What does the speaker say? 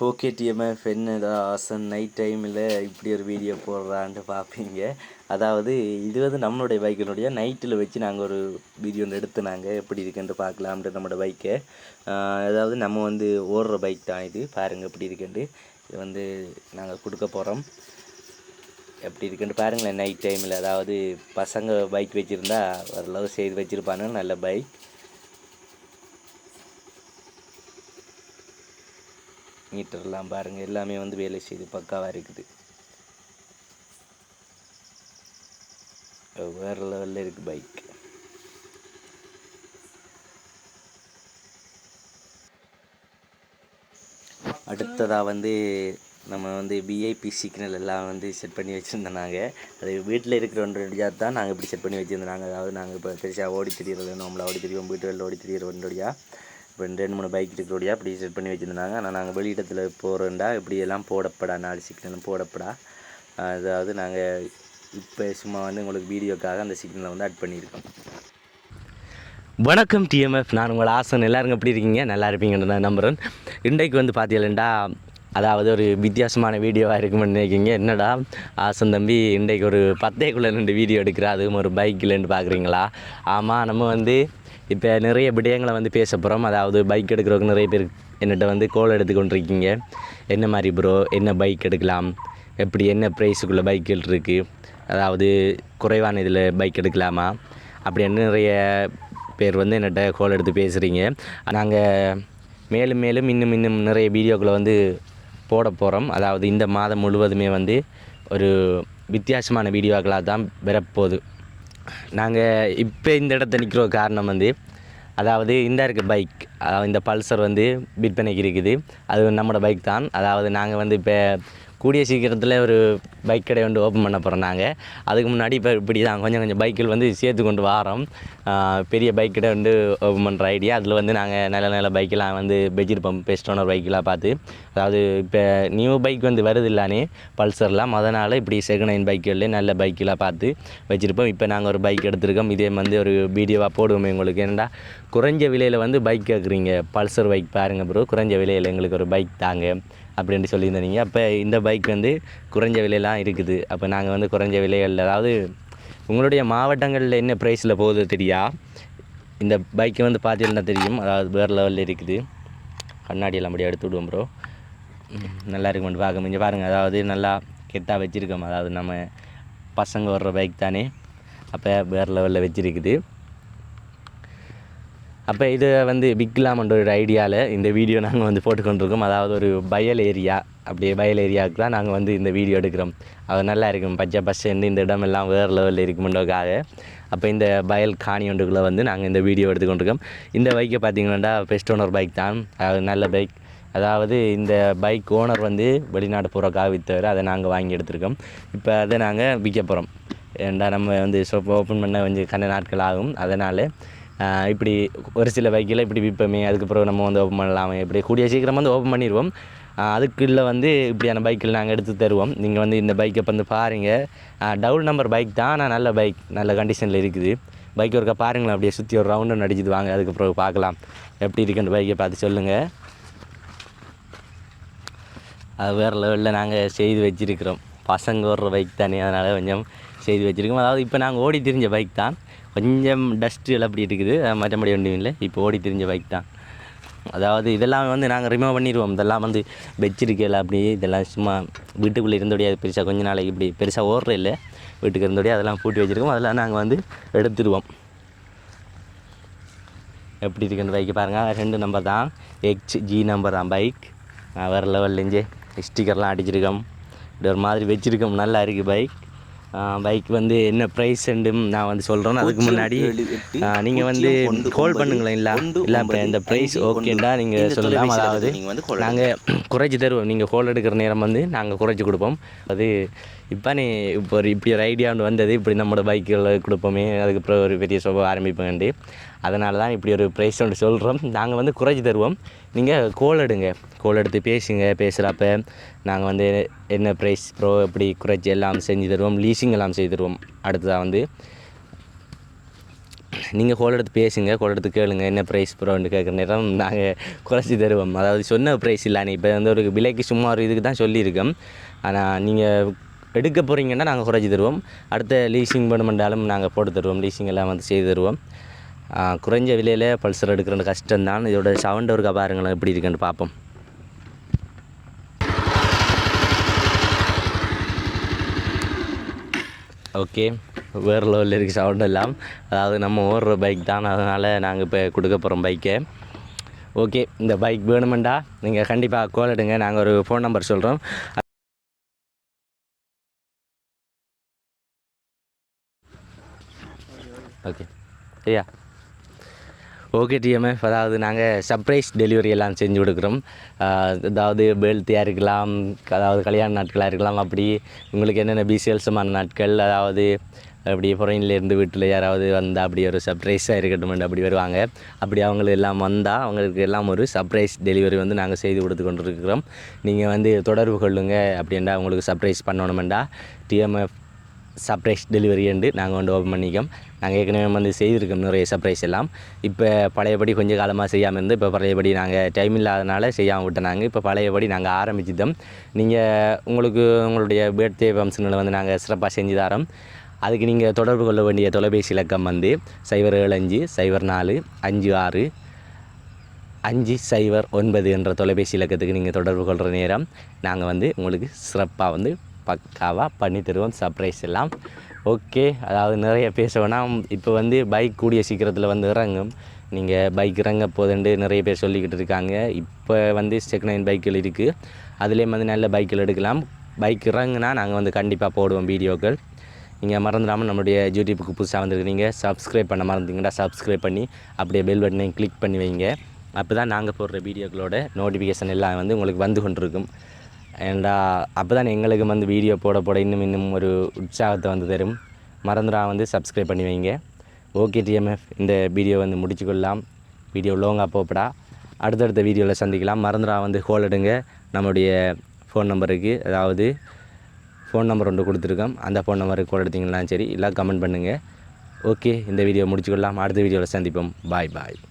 Okay TMF என்னடா Hassan night டைமில் இப்படி ஒரு வீடியோ போடுறான்ட்டு பார்ப்பீங்க. அதாவது இது வந்து நம்மளுடைய பைக்கினுடைய நைட்டில் வச்சு நாங்கள் ஒரு வீடியோ ஒன்று எடுத்து நாங்கள் எப்படி இருக்குன்ட்டு பார்க்கலாம்ட்டு நம்மளோட பைக்கை. அதாவது நம்ம வந்து ஓடுற பைக் தான் இது, பாருங்கள் எப்படி இருக்குன்ட்டு. இது வந்து நாங்கள் கொடுக்க போகிறோம், எப்படி இருக்குன்ட்டு பாருங்களேன் நைட் டைமில். அதாவது பசங்க பைக் வச்சுருந்தா ஓரளவு செய்து வச்சுருப்பாங்க, நல்ல பைக். மீட்டர்லாம் பாருங்கள், எல்லாமே வந்து வேலை செய்து பக்காவாக இருக்குது. வேறு லெவலில் இருக்குது பைக். அடுத்ததாக வந்து நம்ம வந்து விஐபி சிக்னல் எல்லாம் வந்து செட் பண்ணி வச்சுருந்தோம். நாங்கள் அது வீட்டில் இருக்கிற ஒன்றடியாக தான் நாங்கள் இப்படி செட் பண்ணி வச்சுருந்தோம். அதாவது நாங்கள் இப்போ பெருசாக ஓடி திரியிறது, நம்மளை ஓடி திரிவோம், வீட்டு வெளில ஓடி திரியிற ஒன்றடியாக இப்போ 2-3 பைக் இருக்கிறோடியா அப்படி செட் பண்ணி வச்சுருந்தாங்க. ஆனால் நாங்கள் வெளியிடத்தில் போகிறோண்டா இப்படியெல்லாம் போடப்படா, 4 சிக்னலும் போடப்படா. அதாவது நாங்கள் இப்போ சும்மா வந்து உங்களுக்கு வீடியோக்காக அந்த சிக்னலை வந்து ஆட் பண்ணியிருக்கோம். வணக்கம் டிஎம்எஃப், நான் உங்கள் ஆசன். எல்லாருங்க எப்படி இருக்கீங்க? நல்லா இருப்பீங்கன்னு நான் நம்புகிறேன். இன்றைக்கு வந்து பார்த்தீங்களா, அதாவது ஒரு வித்தியாசமான வீடியோவாக இருக்குமென்னு நினைக்கிங்க. என்னடா ஆசன் தம்பி இன்றைக்கு ஒரு 10குள்ளே 2 வீடியோ எடுக்கிறா, அதுவும் ஒரு பைக்கில்னு பார்க்குறீங்களா? ஆமாம், நம்ம வந்து இப்போ நிறைய விடயங்களை வந்து பேச போகிறோம். அதாவது பைக் எடுக்கிறவங்க நிறைய பேர் என்னகிட்ட வந்து கோல் எடுத்து கொண்டிருக்கீங்க. என்ன மாதிரி ப்ரோ, என்ன பைக் எடுக்கலாம், எப்படி என்ன ப்ரைஸுக்குள்ளே பைக்குகள் இருக்குது, அதாவது குறைவான இதில் பைக் எடுக்கலாமா அப்படின்னு நிறைய பேர் வந்து என்னகிட்ட கோல் எடுத்து பேசுகிறீங்க. நாங்கள் மேலும் இன்னும் நிறைய வீடியோக்களை வந்து போட போகிறோம். அதாவது இந்த மாதம் முழுவதுமே வந்து ஒரு வித்தியாசமான வீடியோக்களாக தான் வரப்போகுது. நாங்கள் இப்போ இந்த இடத்த நிற்கிற காரணம் வந்து, அதாவது இந்த இருக்க பைக், இந்த பல்சர் வந்து விற்பனைக்கு இருக்குது. அது நம்மளோட பைக் தான். அதாவது நாங்கள் வந்து இப்போ கூடிய சீக்கிரத்தில் ஒரு பைக் கடை வந்து ஓப்பன் பண்ண போகிறோம். நாங்கள் அதுக்கு முன்னாடி இப்போ இப்படி தான் கொஞ்சம் பைக்கில் வந்து சேர்த்து கொண்டு வரோம். பெரிய பைக் கடை வந்து ஓப்பன் பண்ணுற ஐடியா. அதில் வந்து நாங்கள் நல்ல பைக்கெலாம் வந்து வச்சிருப்போம், பெஸ்ட் ஓனர் பைக்கெலாம் பார்த்து. அதாவது இப்போ நியூ பைக் வந்து வருது இல்லானே பல்சர்லாம், அதனால் இப்படி செகண்ட் ஹேண்ட் பைக்குகளே நல்ல பைக்கெலாம் பார்த்து வச்சுருப்போம். இப்போ நாங்கள் ஒரு பைக் எடுத்துருக்கோம். இதே வந்து ஒரு வீடியோவாக போடுவோம் உங்களுக்கு. என்னடா குறைஞ்ச விலையில் வந்து பைக் கேட்குறீங்க, பல்சர் பைக் பாருங்கள் ப்ரோ, குறைஞ்ச விலையில் எங்களுக்கு ஒரு பைக் தாங்க அப்படின்ட்டு சொல்லியிருந்தீங்க. அப்போ இந்த பைக் வந்து குறைஞ்ச விலையெல்லாம் இருக்குது. அப்போ நாங்கள் வந்து குறைஞ்ச விலைகளில், அதாவது உங்களுடைய மாவட்டங்களில் என்ன ப்ரைஸில் போகுது தெரியா, இந்த பைக்கை வந்து பார்த்தீங்கன்னா தெரியும். அதாவது வேறு லெவலில் இருக்குது. கண்ணாடியெல்லாம் அப்படியே எடுத்து விடுவோம் ப்ரோ, நல்லா இருக்குமெண்டு பார்க்க முடிஞ்சு பாருங்கள். அதாவது நல்லா கெட்டாக வச்சுருக்கோம். அதாவது நம்ம பசங்க வர்ற பைக் தானே, அப்போ வேறு லெவலில் வச்சுருக்குது. அப்போ இதை வந்து விற்கலாம்ன்ற ஒரு ஐடியாவில் இந்த வீடியோ நாங்கள் வந்து போட்டுக்கொண்டிருக்கோம். அதாவது ஒரு வயல் ஏரியா, அப்படியே வயல் ஏரியாவுக்கு தான் நாங்கள் வந்து இந்த வீடியோ எடுக்கிறோம். அது நல்லா இருக்கும், பச்சை பசன்னு இந்த இடமெல்லாம் வேறு லெவலில் இருக்குமென்றதுக்காக. அப்போ இந்த வயல் காணி ஒன்றுக்குள்ளே வந்து நாங்கள் இந்த வீடியோ எடுத்துக்கொண்டிருக்கோம். இந்த பைக்கை பார்த்திங்கன்னா பெஸ்ட் ஓனர் பைக் தான், அது நல்ல பைக். அதாவது இந்த பைக் ஓனர் வந்து வெளிநாடு போகிறக்காக விற்றவர், அதை நாங்கள் வாங்கி எடுத்துருக்கோம். இப்போ அதை நாங்கள் விற்க போகிறோம். ஏன்டா நம்ம வந்து ஷாப் ஓப்பன் பண்ண கொஞ்சம் கண்ண நாட்கள் ஆகும். அதனால் இப்படி ஒரு சில பைக்கில் இப்படி விற்போமே, அதுக்கப்புறம் நம்ம வந்து ஓப்பன் பண்ணலாமே, இப்படி கூடிய சீக்கிரம் வந்து ஓப்பன் பண்ணிடுவோம். அதுக்குள்ள வந்து இப்படியான பைக்கில் நாங்கள் எடுத்து தருவோம். நீங்கள் வந்து இந்த பைக்கை வந்து பாருங்கள். டபுள் நம்பர் பைக் தான், ஆனால் நல்ல பைக், நல்ல கண்டிஷனில் இருக்குது. பைக் ஒருக்கா பாருங்களேன், அப்படியே சுற்றி ஒரு ரவுண்டு அடிச்சுட்டு வாங்க, அதுக்கப்புறம் பார்க்கலாம் எப்படி இருக்குன்ற பைக்கை பார்த்து சொல்லுங்கள். அது வேறு லெவலில் நாங்கள் செய்து வச்சுருக்கிறோம். பசங்க ஓடுற பைக் தானே, அதனால் கொஞ்சம் செய்து வச்சுருக்கோம். அதாவது இப்போ நாங்கள் ஓடி திரிஞ்ச பைக் தான், கொஞ்சம் டஸ்ட்டு எல்லாம் அப்படி இருக்குது, மற்றபடி ஒன்றும் இல்லை. இப்போ ஓடி திரிஞ்ச பைக் தான். அதாவது இதெல்லாம் வந்து நாங்கள் ரிமூவ் பண்ணிடுவோம். இதெல்லாம் வந்து வச்சிருக்கல அப்படியே, இதெல்லாம் சும்மா வீட்டுக்குள்ளே இருந்தோடையே பெருசாக கொஞ்ச நாளைக்கு இப்படி பெருசாக ஓடுற இல்லை, வீட்டுக்கு இருந்தோடையே அதெல்லாம் பூட்டி வச்சுருக்கோம். அதெல்லாம் நாங்கள் வந்து எடுத்துடுவோம். எப்படி இருக்குன்னு பைக்கு பாருங்கள், 2 நம்பர் தான், XG நம்பர் தான் பைக். வேறு லெவல்லேருந்து ஸ்டிக்கர்லாம் அடிச்சிருக்கோம், இப்படி ஒரு மாதிரி வச்சுருக்கோம். நல்லா இருக்குது பைக். பைக் வந்து என்ன ப்ரைஸ்ன்றும் நான் வந்து சொல்கிறேன். அதுக்கு முன்னாடி நீங்கள் வந்து கால் பண்ணுங்களேன். இல்லை இப்போ இந்த ப்ரைஸ் ஓகேண்டா நீங்கள் சொல்லலாம். அதாவது நாங்கள் குறைச்சி தருவோம். நீங்கள் கால் எடுக்கிற நேரம் வந்து நாங்கள் குறைச்சி கொடுப்போம். அது இப்போ இப்படி ஒரு ஐடியா ஒன்று வந்தது, இப்படி நம்மளோட பைக்கில் கொடுப்போமே, அதுக்கப்புறம் ஒரு பெரிய ஷோவை ஆரம்பிப்போங்கண்டு. அதனால தான் இப்படி ஒரு ப்ரைஸ் ஒன்று சொல்கிறோம். நாங்கள் வந்து குறைச்சி தருவோம். நீங்கள் கால் எடுங்க, கால் எடுத்து பேசுகிறப்ப நாங்கள் வந்து என்ன ப்ரைஸ் ப்ரோ, எப்படி குறைச்சி எல்லாம் செஞ்சு தருவோம். லீசிங் எல்லாம் செய்து தருவோம். அடுத்ததாக வந்து நீங்கள் கோல் எடுத்து பேசுங்க, கோல் எடுத்து கேளுங்க என்ன ப்ரைஸ் ப்ரோன்னு கேட்குற நேரம் நாங்கள் குறைச்சி தருவோம். அதாவது சொன்ன ப்ரைஸ் இல்லை, இப்போ வந்து ஒரு விலைக்கு சும்மா ஒரு இதுக்கு தான் சொல்லியிருக்கோம். ஆனால் நீங்கள் எடுக்க போகிறீங்கன்னா நாங்கள் குறைச்சி தருவோம். அடுத்த லீசிங் வேணுமென்றாலும் நாங்கள் போட்டு தருவோம், லீசிங் எல்லாம் வந்து செய்து தருவோம். குறைஞ்ச விலையில் பல்சர் எடுக்கிறது கஷ்டம்தான். இதோட சவுண்ட் ஒருக்கா பாருங்களேன் எப்படி இருக்குன்னு பார்ப்போம். ஓகே, வேறு லெவலில் இருக்குது சவுண்ட் எல்லாம். அதாவது நம்ம ஓடுற பைக் தான், அதனால் நாங்கள் இப்போ கொடுக்க போகிறோம் பைக்கை. ஓகே, இந்த பைக் வேணுமெண்டா நீங்கள் கண்டிப்பாக கால் எடுங்க. நாங்கள் ஒரு ஃபோன் நம்பர் சொல்கிறோம். ஓகே ஐயா, ஓகே டிஎம்எஃப். அதாவது நாங்கள் சர்ப்ரைஸ் டெலிவரி எல்லாம் செஞ்சு கொடுக்குறோம். அதாவது பேர்த்டேயாக இருக்கலாம், அதாவது கல்யாண நாட்களாக இருக்கலாம், அப்படி உங்களுக்கு என்னென்ன விசேஷமான நாட்கள், அதாவது அப்படி ஃபாரின்லேருந்து வீட்டில் யாராவது வந்தால் அப்படி ஒரு சர்ப்ரைஸாக இருக்கட்டும் அப்படி வருவாங்க. அப்படி அவங்களுக்கு எல்லாம் வந்தால் அவங்களுக்கு எல்லாம் ஒரு சர்ப்ரைஸ் டெலிவரி வந்து நாங்கள் செய்து கொடுத்து கொண்டு இருக்கிறோம். நீங்கள் வந்து தொடர்பு கொள்ளுங்க. அப்படின்னா உங்களுக்கு சர்ப்ரைஸ் பண்ணணுமெண்டா டிஎம்எஃப் சர்ப்ரைஸ் டெலிவரி என்று நாங்கள் வந்து ஓப்பன் பண்ணிக்கோம். நாங்கள் ஏற்கனவே வந்து செய்திருக்கோம் நிறைய சர்ப்ரைஸ் எல்லாம். இப்போ பழையபடி கொஞ்சம் காலமாக செய்யாமல் இருந்து இப்போ பழையபடி நாங்கள் டைம் இல்லாதனால செய்யாமல் விட்டோம். இப்போ பழையபடி நாங்கள் ஆரம்பிச்சிட்டோம். நீங்கள் உங்களுடைய பர்த்டே ஃபங்க்ஷனில் வந்து நாங்கள் சிறப்பாக செஞ்சு தரோம். அதுக்கு நீங்கள் தொடர்பு கொள்ள வேண்டிய தொலைபேசி இலக்கம் வந்து 075 04 56 509 என்ற தொலைபேசி இலக்கத்துக்கு நீங்கள் தொடர்பு கொள்கிற நேரம் நாங்கள் வந்து உங்களுக்கு சிறப்பாக வந்து பக்காவாக பண்ணி தருவோம் சர்ப்ரைஸ் எல்லாம். ஓகே, அதாவது நிறைய பேச இப்போ வந்து பைக் கூடிய சீக்கிரத்தில் வந்து இறங்கும். நீங்கள் பைக் இறங்க போதுண்டு நிறைய பேர் சொல்லிக்கிட்டு இருக்காங்க. இப்போ வந்து செகண்ட் ஹேண்ட் பைக்கில் இருக்குது, அதுலேயும் வந்து நல்ல பைக்கில் எடுக்கலாம். பைக் இறங்குனா நாங்கள் வந்து கண்டிப்பாக போடுவோம் வீடியோக்கள். நீங்கள் மறந்துடாமல் நம்மளுடைய யூடியூப்புக்கு புதுசாக வந்துருக்கீங்க, சப்ஸ்கிரைப் பண்ண மறந்துங்கன்னா சப்ஸ்கிரைப் பண்ணி அப்படியே பெல் பட்டனையும் கிளிக் பண்ணி வைங்க. அப்போ தான் நாங்கள் போடுற வீடியோக்களோட நோட்டிஃபிகேஷன் எல்லாம் வந்து உங்களுக்கு வந்து கொண்டிருக்கும். ஏண்டா அப்போ தான் எங்களுக்கு வந்து வீடியோ போட இன்னும் ஒரு உற்சாகத்தை வந்து தரும். மறந்துடாம வந்து சப்ஸ்கிரைப் பண்ணி வைங்க. ஓகே டிஎம்எஃப், இந்த வீடியோ வந்து முடிச்சுக்கொள்ளலாம். வீடியோ லோங்காக போப்படா, அடுத்தடுத்த வீடியோவில் சந்திக்கலாம். மறந்துடாம வந்து கால் எடுங்க நம்மளுடைய ஃபோன் நம்பருக்கு. அதாவது ஃபோன் நம்பர் ஒன்று கொடுத்துருக்கோம், அந்த ஃபோன் நம்பருக்கு கால் எடுத்தீங்கன்னா சரி, இல்லை கமெண்ட் பண்ணுங்கள். ஓகே, இந்த வீடியோ முடிச்சுக்கொள்ளலாம். அடுத்த வீடியோவில் சந்திப்போம். பாய்.